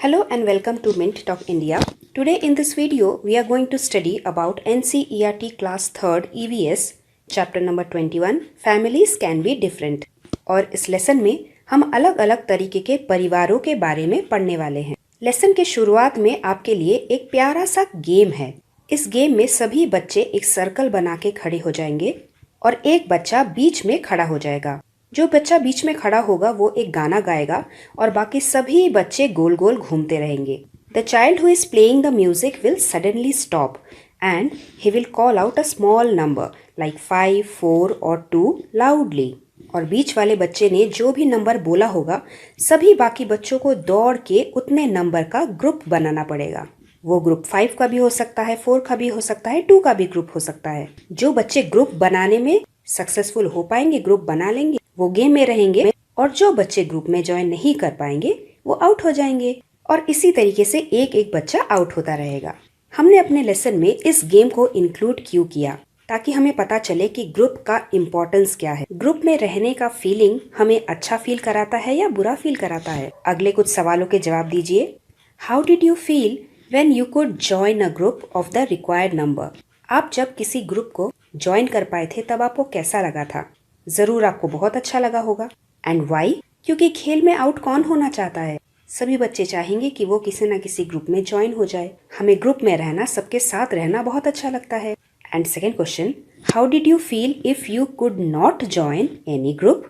Hello and welcome to Mint Talk India. Today in this video we are going to study about NCERT class 3rd EVS chapter number 21 Families can be different. और इस lesson में हम अलग अलग तरीके के परिवारों के बारे में पढ़ने वाले हैं। लेसन के शुरुआत में आपके लिए एक प्यारा सा गेम है। इस गेम में सभी बच्चे एक सर्कल बना के खड़े हो जाएंगे और एक बच्चा बीच में खड़ा हो जाएगा। जो बच्चा बीच में खड़ा होगा वो एक गाना गाएगा और बाकी सभी बच्चे गोल गोल घूमते रहेंगे। The child who is playing the music will suddenly stop and he will call out a small number like 5, 4 और 2 लाउडली। और बीच वाले बच्चे ने जो भी नंबर बोला होगा सभी बाकी बच्चों को दौड़ के उतने नंबर का ग्रुप बनाना पड़ेगा। वो ग्रुप 5 का भी हो सकता है, 4 का भी हो सकता है, 2 का भी ग्रुप हो सकता है। जो बच्चे ग्रुप बनाने में सक्सेसफुल हो पाएंगे, ग्रुप बना लेंगे, वो गेम में रहेंगे और जो बच्चे ग्रुप में ज्वाइन नहीं कर पाएंगे वो आउट हो जाएंगे। और इसी तरीके से एक एक बच्चा आउट होता रहेगा। हमने अपने लेसन में इस गेम को इंक्लूड क्यों किया? ताकि हमें पता चले कि ग्रुप का इम्पोर्टेंस क्या है। ग्रुप में रहने का फीलिंग हमें अच्छा फील कराता है या बुरा फील कराता है? अगले कुछ सवालों के जवाब दीजिए। How did you feel when you could join a group of the required number? आप जब किसी ग्रुप को ज्वाइन कर पाए थे तब आपको कैसा लगा था? जरूर आपको बहुत अच्छा लगा होगा। And why? क्योंकि खेल में आउट कौन होना चाहता है? सभी बच्चे चाहेंगे कि वो किसी न किसी ग्रुप में ज्वाइन हो जाए। हमें ग्रुप में रहना, सबके साथ रहना बहुत अच्छा लगता है। And second question, how did you feel if you could not join any group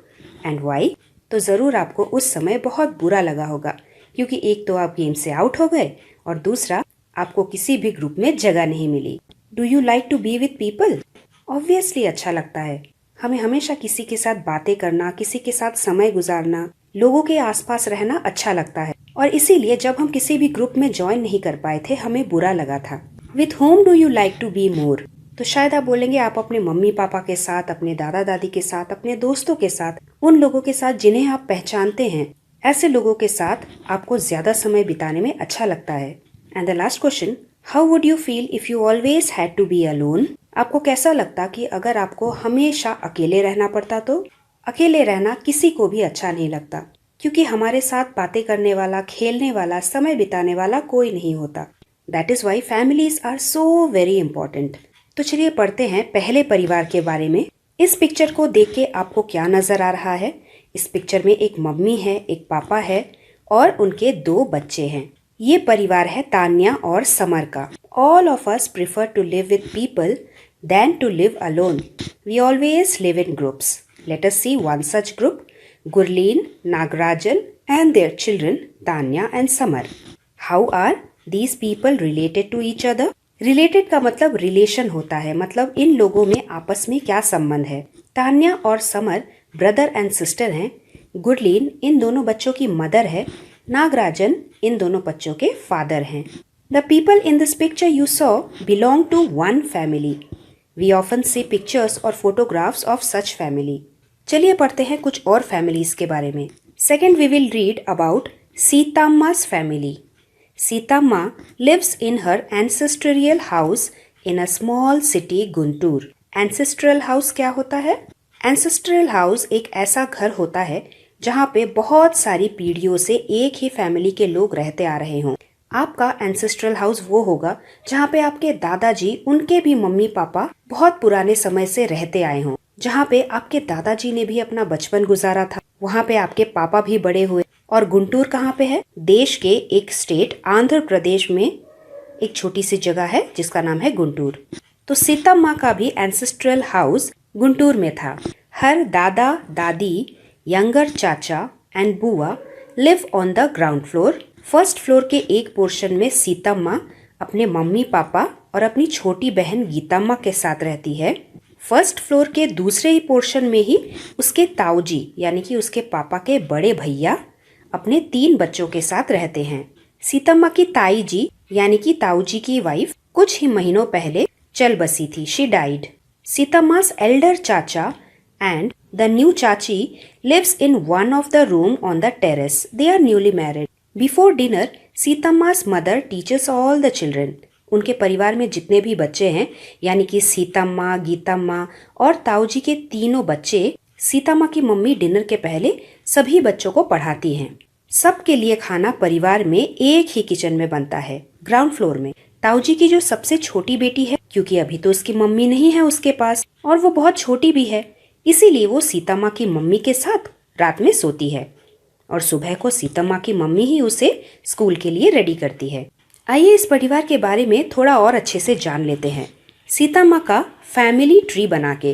and why? तो जरूर आपको उस समय बहुत बुरा लगा होगा, क्योंकि एक तो आप गेम से आउट हो गए और दूसरा आपको किसी भी ग्रुप में जगह नहीं मिली। Do you like to be with people? Obviously अच्छा लगता है। हमें हमेशा किसी के साथ बातें करना, किसी के साथ समय गुजारना, लोगों के आसपास रहना अच्छा लगता है। और इसीलिए जब हम किसी भी ग्रुप में ज्वाइन नहीं कर पाए थे हमें बुरा लगा था। With home do you like to be more? तो शायद आप बोलेंगे आप अपने मम्मी पापा के साथ, अपने दादा दादी के साथ, अपने दोस्तों के साथ, उन लोगों के साथ जिन्हें आप पहचानते हैं, ऐसे लोगों के साथ आपको ज्यादा समय बिताने में अच्छा लगता है। And the last question, how would you feel if you always had to be alone? आपको कैसा लगता कि अगर आपको हमेशा अकेले रहना पड़ता? तो अकेले रहना किसी को भी अच्छा नहीं लगता, क्योंकि हमारे साथ बातें करने वाला, खेलने वाला, समय बिताने वाला कोई नहीं होता। That is why families are so very important. तो चलिए पढ़ते हैं पहले परिवार के बारे में। इस पिक्चर को देख के आपको क्या नजर आ रहा है? इस पिक्चर में एक मम्मी है, एक पापा है और उनके 2 बच्चे हैं। ये परिवार है तान्या और समर का। All of us prefer to live with people than to live alone. We always live in groups. Let us see one such group. Gurleen, Nagarajan and their children Tanya and Samar. How are these people related to each other? Related का मतलब relation होता है, मतलब इन लोगों में आपस में क्या संबंध है। तान्या और समर ब्रदर एंड सिस्टर हैं। गुरलीन इन दोनों बच्चों की मदर है। नागराजन इन दोनों बच्चों के फादर हैं। The people in this picture you saw belong to one family. We often see pictures or photographs of such family. चलिए पढ़ते हैं कुछ और families के बारे में। Second we will read about Sitamma's family. Sitamma lives in her ancestral house in a small city Guntur. Ancestral house क्या होता है? Ancestral house एक ऐसा घर होता है जहाँ पे बहुत सारी पीढ़ियों से एक ही फैमिली के लोग रहते आ रहे हों। आपका एंसेस्ट्रल हाउस वो होगा जहाँ पे आपके दादाजी, उनके भी मम्मी पापा बहुत पुराने समय से रहते आए हों, जहाँ पे आपके दादाजी ने भी अपना बचपन गुजारा था, वहाँ पे आपके पापा भी बड़े हुए। और गुंटूर कहाँ पे है? देश के एक स्टेट आंध्र प्रदेश में एक छोटी सी जगह है जिसका नाम है गुंटूर। तो सीतम्मा का भी एंसेस्ट्रल हाउस गुंटूर में था। हर दादा दादी, यंगर चाचा एंड बुआ live on the ground floor. First floor के एक पोर्शन में सीतम्मा अपने मम्मी पापा और अपनी छोटी बहन गीतम्मा के साथ रहती है। फर्स्ट फ्लोर के दूसरे ही पोर्शन में ही उसके ताऊजी यानी कि उसके पापा के बड़े भैया अपने 3 बच्चों के साथ रहते हैं। सीतम्मा की ताई जी यानी कि ताऊजी की वाइफ कुछ ही महीनों पहले चल बसी थी। She died. सीतम्मा's elder चाचा and the new चाची lives in one of the room on the terrace. They are newly married. Before dinner, सीतम्मा's mother teaches all the children. उनके परिवार में जितने भी बच्चे हैं यानी कि सीतम्मा, गीतम्मा और ताऊजी के तीनों बच्चे, सीतम्मा की मम्मी डिनर के पहले सभी बच्चों को पढ़ाती हैं। सबके लिए खाना परिवार में एक ही किचन में बनता है, ग्राउंड फ्लोर में। ताऊजी की जो सबसे छोटी बेटी है, क्योंकि अभी तो उसकी मम्मी नहीं है उसके पास और वो बहुत छोटी भी है, इसीलिए वो सीता माँ की मम्मी के साथ रात में सोती है और सुबह को सीता माँ की मम्मी ही उसे स्कूल के लिए रेडी करती है। आइए इस परिवार के बारे में थोड़ा और अच्छे से जान लेते हैं। सीता माँ का फैमिली ट्री बना के।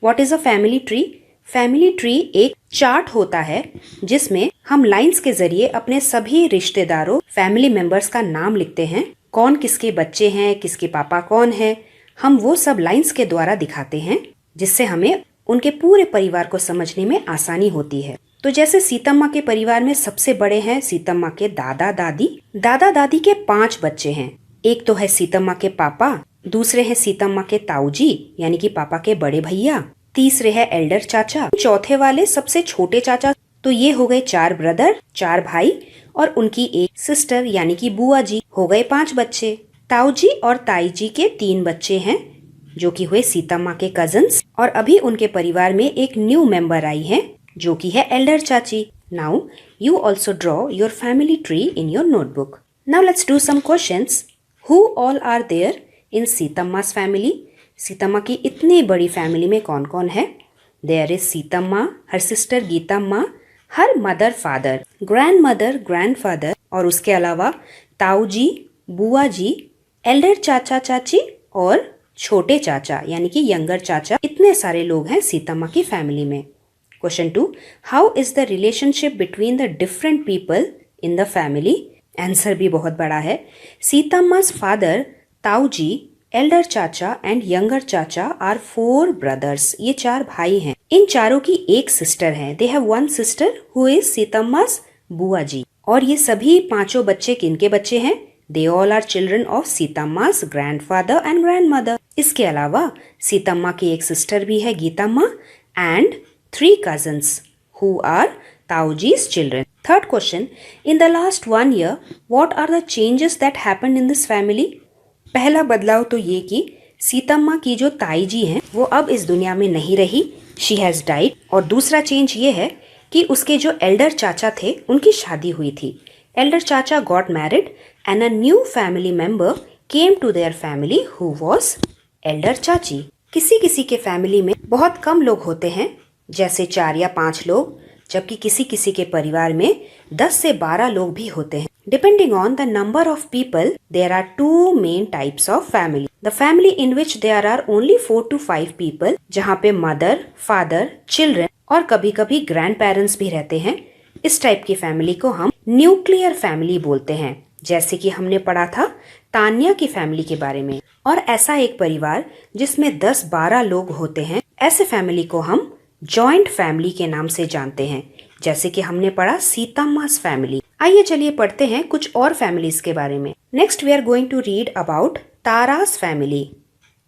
What is a family tree? Family tree एक चार्ट होता है जिसमें हम लाइंस के जरिए अपने सभी रिश्तेदारों, फैमिली मेंबर्स का नाम लिखते हैं। कौन किसके बच्चे हैं, किसके पापा कौन है, हम वो सब लाइंस के द्वारा दिखाते हैं, जिससे हमें उनके पूरे परिवार को समझने में आसानी होती है। तो जैसे सीतम्मा के परिवार में सबसे बड़े हैं सीतम्मा के दादा दादी। दादा दादी के 5 बच्चे हैं। एक तो है सीतम्मा के पापा, दूसरे हैं सीतम्मा के ताऊजी यानी कि पापा के बड़े भैया, तीसरे है एल्डर चाचा, चौथे वाले सबसे छोटे चाचा। तो ये हो गए 4 ब्रदर, 4 भाई और उनकी एक सिस्टर यानी कि बुआ जी। हो गए 5 बच्चे। ताऊजी और ताई जी के 3 बच्चे हैं जो कि हुए सीतम्मा के कजिन्स, और अभी उनके परिवार में एक न्यू मेंबर आई है जो कि है एल्डर चाची। Now you also draw your family tree in your notebook. Now let's do some questions. Who all are there in Seetamma's family? Seetamma की इतनी बड़ी फैमिली में कौन कौन है? There is Seetamma, her sister Geetamma, her mother father, grandmother, grandfather, और उसके अलावा ताऊ जी, बुआ जी, एल्डर चाचा चाची और छोटे चाचा यानी कि यंगर चाचा। इतने सारे लोग हैं सीतम्मा की फैमिली में। Question 2, how is the relationship between the different people in the family? Answer भी बहुत बड़ा है। सीतम्मा's फादर, ताऊ जी, एल्डर चाचा एंड यंगर चाचा आर 4 ब्रदर्स। ये 4 भाई हैं। इन चारों की एक सिस्टर है। They have 1 sister who is Seetamma's बुआ जी। और ये सभी 5 बच्चे किनके बच्चे हैं? They all are children of Seetamma's grandfather and grandmother. इसके अलावा सीतम्मा की एक सिस्टर भी है Geetamma and 3 cousins who are Taoji's children. Third question, in the last 1 year, what are the changes that happened in this family? पहला बदलाव तो ये कि सीतम्मा की जो ताई जी हैं वो अब इस दुनिया में नहीं रही, शी हैज डाइड। और दूसरा चेंज ये है कि उसके जो एल्डर चाचा थे उनकी शादी हुई थी। Elder chacha got married and a new family member came to their family who was elder chachi. किसी किसी के फैमिली में बहुत कम लोग होते हैं, जैसे 4 या 5 लोग, जबकि किसी किसी के परिवार में 10 से 12 लोग भी होते हैं। Depending on the number of people, there are 2 main types of family. The family in which there are only 4 to 5 people, जहाँ पे मदर, फादर, चिल्ड्रन और कभी कभी ग्रैंड पेरेंट्स भी रहते हैं। इस टाइप की फैमिली को हम न्यूक्लियर फैमिली बोलते हैं, जैसे कि हमने पढ़ा था तान्या की फैमिली के बारे में। और ऐसा एक परिवार जिसमें 10-12 लोग होते हैं, ऐसे फैमिली को हम जॉइंट फैमिली के नाम से जानते हैं, जैसे कि हमने पढ़ा सीतम्मा's फैमिली। आइए चलिए पढ़ते हैं कुछ और फैमिलीज के बारे में। Next we are going to read about Tara's family.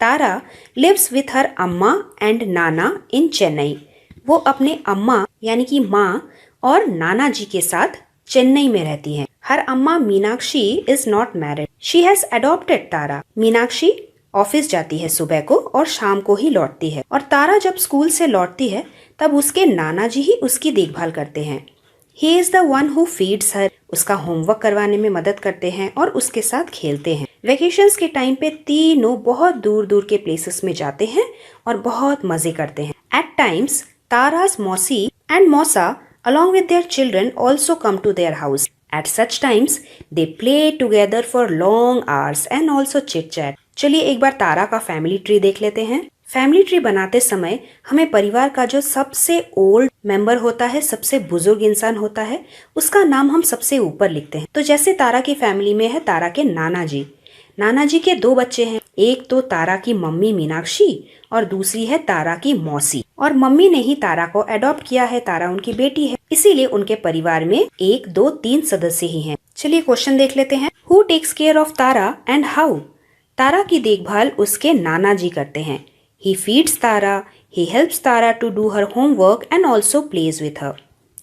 Tara lives with her अम्मा एंड नाना इन चेन्नई। वो अपने अम्मा यानी कि माँ और नाना जी के साथ चेन्नई में रहती हैं। हर अम्मा Meenakshi is not married, she has adopted Tara. Meenakshi office जाती है सुबह को और शाम को ही लौटती है, और तारा जब स्कूल से लौटती है तब उसके नाना जी ही उसकी देखभाल करते हैं। He is the one who feeds her, उसका होमवर्क करवाने में मदद करते हैं और उसके साथ खेलते हैं। वेकेशंस के टाइम पे तीनों बहुत दूर दूर के प्लेसेस में जाते हैं और बहुत मजे करते हैं। एट टाइम्स तारा's मौसी एंड मौसा along with their children also come to their house. At such times they play together for long hours and also chit chat. चलिए एक बार तारा का फैमिली ट्री देख लेते हैं। फैमिली ट्री बनाते समय हमें परिवार का जो सबसे ओल्ड मेंबर होता है, सबसे बुजुर्ग इंसान होता है, उसका नाम हम सबसे ऊपर लिखते हैं। तो जैसे तारा की फैमिली में है तारा के नाना जी। नाना जी के 2 बच्चे हैं, एक तो तारा की मम्मी मीनाक्षी और दूसरी है तारा की मौसी। और मम्मी ने ही तारा को अडॉप्ट किया है, तारा उनकी बेटी है, इसीलिए उनके परिवार में 1, 2, 3 सदस्य ही हैं। चलिए क्वेश्चन देख लेते हैं। Who takes care of Tara and how? Tara की देखभाल उसके नाना जी करते हैं। He feeds Tara, he helps Tara to do her homework and also plays with her.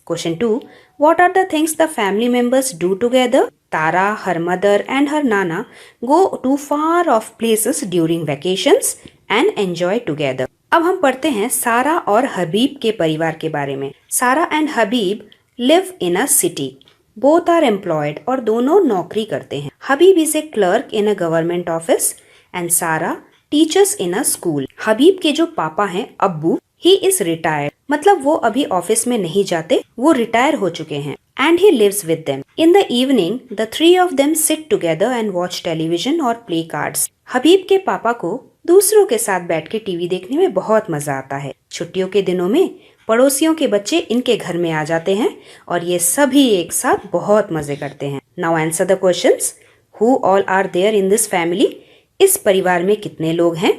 Question 2. What are the things the family members do together? Tara, her mother and her nana go to far off places during vacations and enjoy together. अब हम पढ़ते हैं सारा और हबीब के परिवार के बारे में। Sara and Habib live in a city. Both are employed और दोनों नौकरी करते हैं। Habib is a clerk in a government office and Sara teachers in a school. Habib के जो पापा हैं अब्बू, ही इज रिटायर्ड, मतलब वो अभी ऑफिस में नहीं जाते, वो रिटायर हो चुके हैं। And he lives with them. In the evening the three of them sit together and watch television और प्ले कार्ड्स। हबीब के पापा को दूसरों के साथ बैठ के टीवी देखने में बहुत मजा आता है। छुट्टियों के दिनों में पड़ोसियों के बच्चे इनके घर में आ जाते हैं और ये सभी एक साथ बहुत मजे करते हैं। Now answer the questions. Who all are there in this family? इस परिवार में कितने लोग हैं?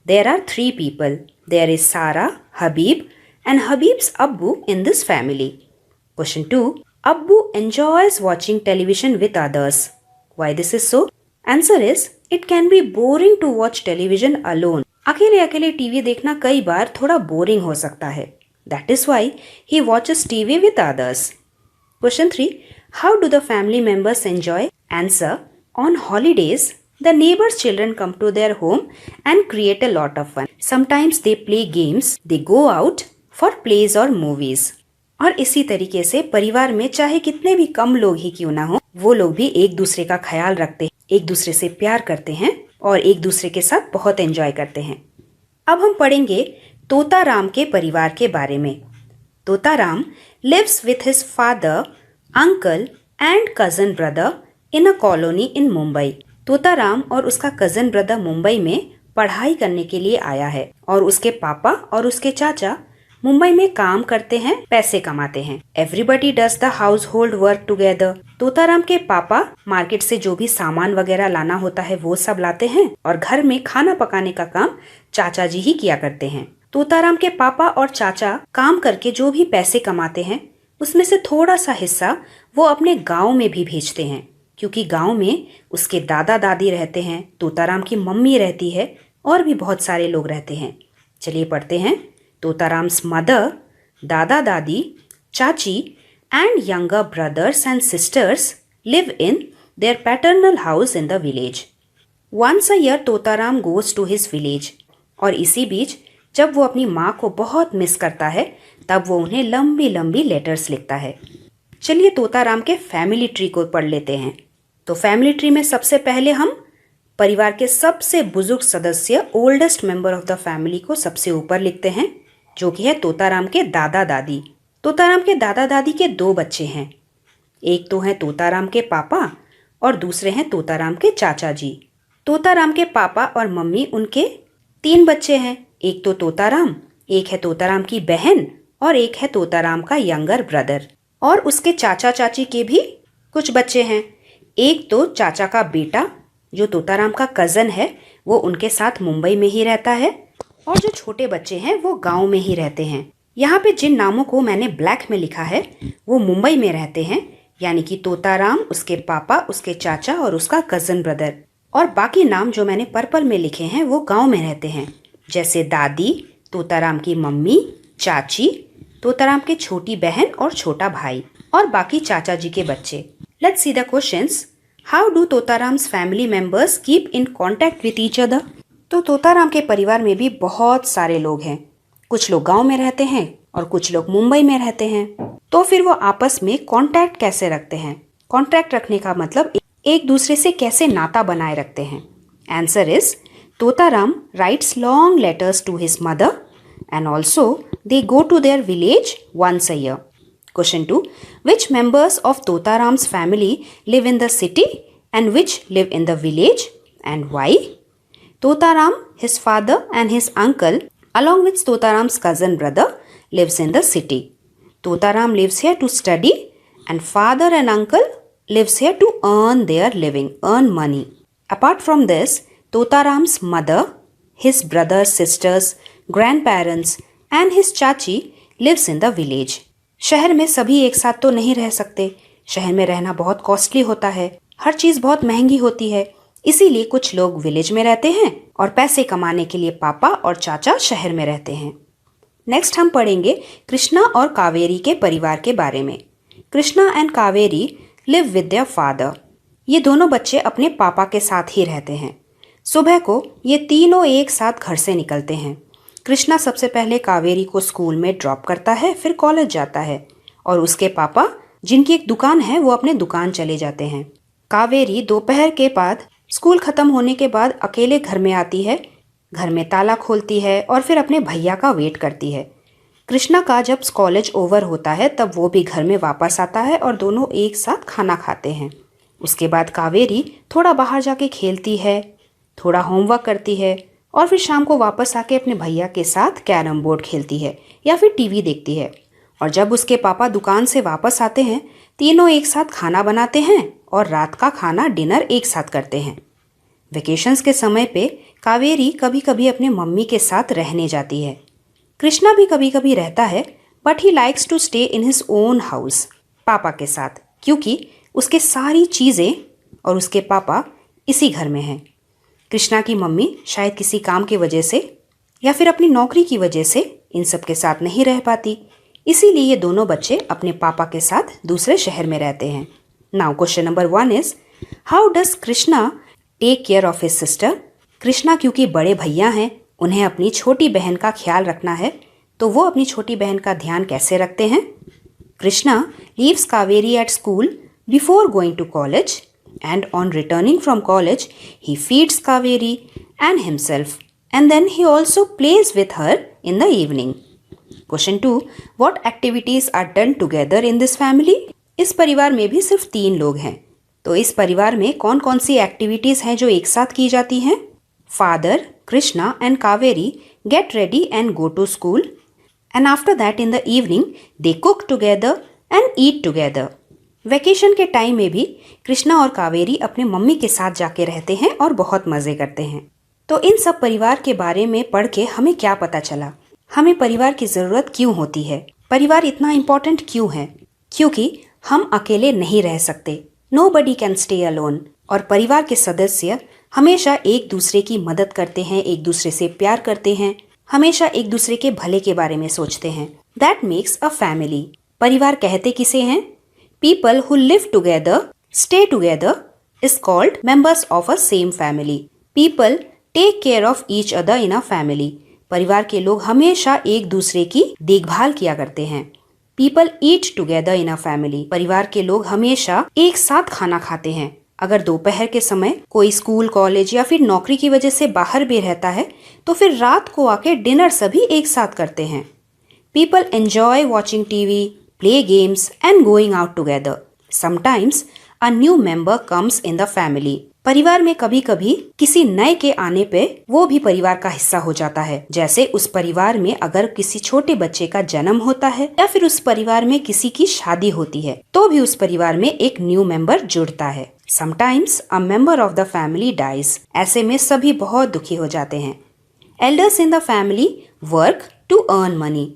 There are 3 people. There is Sara, Habib and Habib's Abbu in this family. Question 2. Abbu enjoys watching television with others. Why this is so? Answer is, it can be boring to watch television alone. अकेले अकेले TV देखना कई बार थोड़ा boring हो सकता है. That is why he watches TV with others. Question 3. How do the family members enjoy? Answer. On holidays, the neighbors' children come to their home and create a lot of fun. Sometimes they play games, they go out for plays or movies. और इसी तरीके से परिवार में चाहे कितने भी कम लोग ही क्यों ना हो, वो लोग भी एक दूसरे का ख्याल रखते हैं, एक दूसरे से प्यार करते हैं और एक दूसरे के साथ बहुत एंजॉय करते हैं। अब हम पढ़ेंगे तोताराम के परिवार के बारे में। Totaram lives with his father, uncle and cousin brother in a colony in Mumbai. Totaram और उसका कजन ब्रदर मुंबई में पढ़ाई करने के लिए आया है और उसके पापा और उसके चाचा मुंबई में काम करते हैं, पैसे कमाते हैं। Everybody does the house hold work together. Totaram के पापा मार्केट से जो भी सामान वगैरह लाना होता है वो सब लाते हैं और घर में खाना पकाने का काम चाचा जी ही किया करते हैं। तोताराम के पापा और चाचा काम करके जो भी पैसे कमाते हैं उसमें से थोड़ा सा हिस्सा वो अपने गाँव में भी भेजते हैं, क्योंकि गांव में उसके दादा दादी रहते हैं, तोताराम की मम्मी रहती है और भी बहुत सारे लोग रहते हैं। चलिए पढ़ते हैं। तोताराम्स mother, dada dadi, chachi and younger brothers and sisters live in their paternal house in the village. Once a year Totaram goes to his village. और इसी बीच जब वो अपनी माँ को बहुत मिस करता है तब वो उन्हें लंबी लंबी लेटर्स लिखता है। चलिए तोताराम के फैमिली ट्री को पढ़ लेते हैं। तो फैमिली ट्री में सबसे पहले हम परिवार के सबसे बुजुर्ग सदस्य, oldest member of the family को सबसे ऊपर लिखते हैं, जो कि है तोताराम के दादा दादी। तोताराम के दादा दादी के 2 बच्चे हैं। एक तो हैं तोताराम के पापा और दूसरे हैं तोताराम के चाचा जी। तोताराम के पापा और मम्मी, उनके 3 बच्चे हैं। एक तो तोताराम, एक है तोताराम की बहन और एक है तोताराम का यंगर ब्रदर। और उसके चाचा चाची के भी कुछ बच्चे हैं। एक तो चाचा का बेटा जो तोताराम का कज़न है वो उनके साथ मुंबई में ही रहता है और जो छोटे बच्चे हैं वो गांव में ही रहते हैं। यहाँ पे जिन नामों को मैंने ब्लैक में लिखा है वो मुंबई में रहते हैं, यानी कि तोताराम, उसके पापा, उसके चाचा और उसका कज़न ब्रदर। और बाकी नाम जो मैंने पर्पल में लिखे हैं वो गाँव में रहते हैं, जैसे दादी, तोताराम की मम्मी, चाची, तोताराम की छोटी बहन और छोटा भाई और बाकी चाचा जी के बच्चे। Let's see the questions. How do Totaram's family members keep in contact with each other? तो तोताराम के परिवार में भी बहुत सारे लोग हैं। कुछ लोग गांव में रहते हैं और कुछ लोग मुंबई में रहते हैं। तो फिर वो आपस में कांटेक्ट कैसे रखते हैं? कांटेक्ट रखने का मतलब एक दूसरे से कैसे नाता बनाए रखते हैं। Answer is, Totaram writes long letters to his mother and also they go to their village once a year. Question 2. Which members of Totaram's family live in the city and which live in the village and why? Totaram, his father and his uncle along with Totaram's cousin brother lives in the city. Totaram lives here to study and father and uncle lives here to earn their living, earn money. Apart from this, Totaram's mother, his brothers, sisters, grandparents and his चाची lives in the village. शहर में सभी एक साथ तो नहीं रह सकते। शहर में रहना बहुत कॉस्टली होता है, हर चीज़ बहुत महंगी होती है, इसीलिए कुछ लोग विलेज में रहते हैं और पैसे कमाने के लिए पापा और चाचा शहर में रहते हैं। नेक्स्ट हम पढ़ेंगे कृष्णा और कावेरी के परिवार के बारे में। Krishna and Kaveri live with their father. ये दोनों बच्चे अपने पापा के साथ ही रहते हैं। सुबह को ये तीनों एक साथ घर से निकलते हैं। कृष्णा सबसे पहले कावेरी को स्कूल में ड्रॉप करता है, फिर कॉलेज जाता है और उसके पापा जिनकी एक दुकान है वो अपने दुकान चले जाते हैं। कावेरी दोपहर के बाद स्कूल खत्म होने के बाद अकेले घर में आती है, घर में ताला खोलती है और फिर अपने भैया का वेट करती है। कृष्णा का जब कॉलेज ओवर होता है तब वो भी घर में वापस आता है और दोनों एक साथ खाना खाते हैं। उसके बाद कावेरी थोड़ा बाहर जाके खेलती है, थोड़ा होमवर्क करती है और फिर शाम को वापस आके अपने भैया के साथ कैरम बोर्ड खेलती है या फिर टीवी देखती है। और जब उसके पापा दुकान से वापस आते हैं तीनों एक साथ खाना बनाते हैं और रात का खाना डिनर एक साथ करते हैं। वेकेशंस के समय पे कावेरी कभी कभी अपने मम्मी के साथ रहने जाती है। कृष्णा भी कभी कभी रहता है but he likes to stay in his own house, पापा के साथ, क्योंकि उसके सारी चीज़ें और उसके पापा इसी घर में हैं। कृष्णा की मम्मी शायद किसी काम की वजह से या फिर अपनी नौकरी की वजह से इन सब के साथ नहीं रह पाती, इसीलिए ये दोनों बच्चे अपने पापा के साथ दूसरे शहर में रहते हैं। Now question number 1 is how does Krishna take care of his sister. Krishna क्योंकि बड़े भैया हैं, उन्हें अपनी छोटी बहन का ख्याल रखना है, तो वो अपनी छोटी बहन का ध्यान कैसे रखते हैं। Krishna leaves Kaveri at school before going to college and on returning from college he feeds Kaveri and himself and then he also plays with her in the evening. Question 2 what activities are done together in this family? इस परिवार में भी सिर्फ 3 लोग हैं, तो इस परिवार में कौन कौन सी एक्टिविटीज हैं जो एक साथ की जाती हैं। Father, Krishna and Kaveri get ready and go to school and after that in the evening they cook together and eat together. Vacation के टाइम में भी कृष्णा और कावेरी अपने मम्मी के साथ जाके रहते हैं और बहुत मज़े करते हैं। तो इन सब परिवार के बारे में पढ़ के हमें क्या पता चला, हमें परिवार की ज़रूरत क्यों होती है, परिवार इतना इम्पोर्टेंट क्यों है। क्योंकि हम अकेले नहीं रह सकते, नोबडी कैन स्टे अलोन, और परिवार के सदस्य हमेशा एक दूसरे की मदद करते हैं, एक दूसरे से प्यार करते हैं, हमेशा एक दूसरे के भले के बारे में सोचते हैं। That makes a family. परिवार कहते किसे हैं? People who live together, stay together is called members of a same family. People take care of each other in a family. परिवार के लोग हमेशा एक दूसरे की देखभाल किया करते हैं। People eat together in a family. परिवार के लोग हमेशा एक साथ खाना खाते हैं। अगर दोपहर के समय कोई स्कूल, कॉलेज या फिर नौकरी की वजह से बाहर भी रहता है तो फिर रात को आके डिनर सभी एक साथ करते हैं। People enjoy watching TV, play games and going out together. Sometimes a new member comes in the family. परिवार में कभी कभी किसी नए के आने पे वो भी परिवार का हिस्सा हो जाता है। जैसे उस परिवार में अगर किसी छोटे बच्चे का जन्म होता है या फिर उस परिवार में किसी की शादी होती है तो भी उस परिवार में एक न्यू मेंबर जुड़ता है। Sometimes a member of the family dies. ऐसे में सभी बहुत दुखी हो जाते हैं। Elders in the family work to earn money.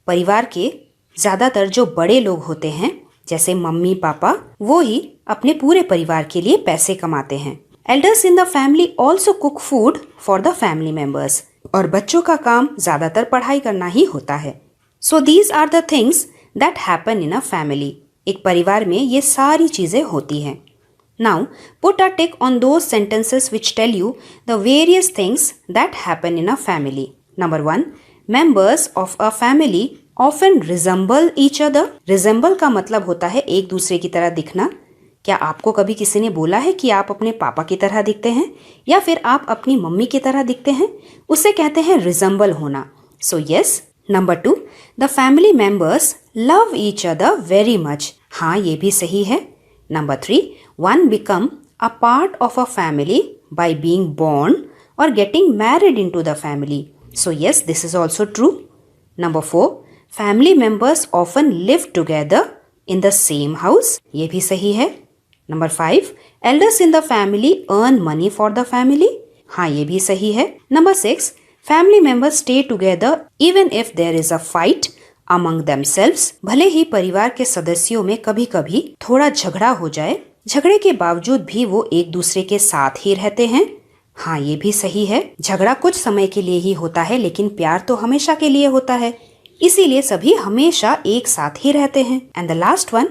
परिवार के ज्यादातर जो बड़े लोग होते हैं जैसे मम्मी पापा, वो ही अपने पूरे परिवार के लिए पैसे कमाते हैं। Elders in the family also cook food for the family members, और बच्चों का काम ज्यादातर पढ़ाई करना ही होता है। So these are the things that happen in a family. एक परिवार में ये सारी चीजें होती हैं। Now put a tick on those sentences which tell you the various things that happen in a family. Number 1 members of a family often resemble each other. Resemble का मतलब होता है एक दूसरे की तरह दिखना। क्या आपको कभी किसी ने बोला है कि आप अपने पापा की तरह दिखते हैं या फिर आप अपनी मम्मी की तरह दिखते हैं? उसे कहते हैं रिजेंबल होना। So yes. Number 2 the family members love each other very much. हाँ, ये भी सही है। Number 3 one become a part of a family by being born और getting married into the family. So yes, this is also true. Number 4 family members often live together in the same house. ये भी सही है। Number 5 elders in the family earn money for the family. हाँ, ये भी सही है। Number 6 family members stay together even if there is a fight among themselves. भले ही परिवार के सदस्यों में कभी कभी थोड़ा झगड़ा हो जाए, झगड़े के बावजूद भी वो एक दूसरे के साथ ही रहते हैं। हाँ, ये भी सही है। झगड़ा कुछ समय के लिए ही होता है लेकिन प्यार तो हमेशा के लिए होता है, इसीलिए सभी हमेशा एक साथ ही रहते हैं। And the last one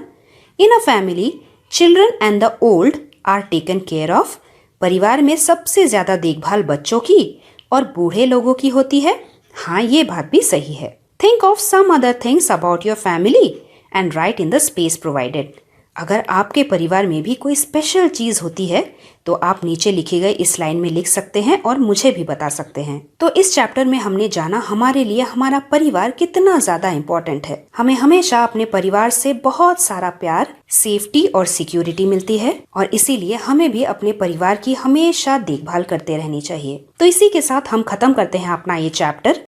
in a family children and the old are taken care of. परिवार में सबसे ज्यादा देखभाल बच्चों की और बूढ़े लोगों की होती है। हाँ, ये बात भी सही है। Think of some other things about your family and write in the space provided. अगर आपके परिवार में भी कोई स्पेशल चीज होती है तो आप नीचे लिखे गए इस लाइन में लिख सकते हैं और मुझे भी बता सकते हैं। तो इस चैप्टर में हमने जाना हमारे लिए हमारा परिवार कितना ज्यादा इम्पोर्टेंट है। हमें हमेशा अपने परिवार से बहुत सारा प्यार, सेफ्टी और सिक्योरिटी मिलती है और इसीलिए हमें भी अपने परिवार की हमेशा देखभाल करते रहनी चाहिए। तो इसी के साथ हम खत्म करते हैं अपना ये चैप्टर।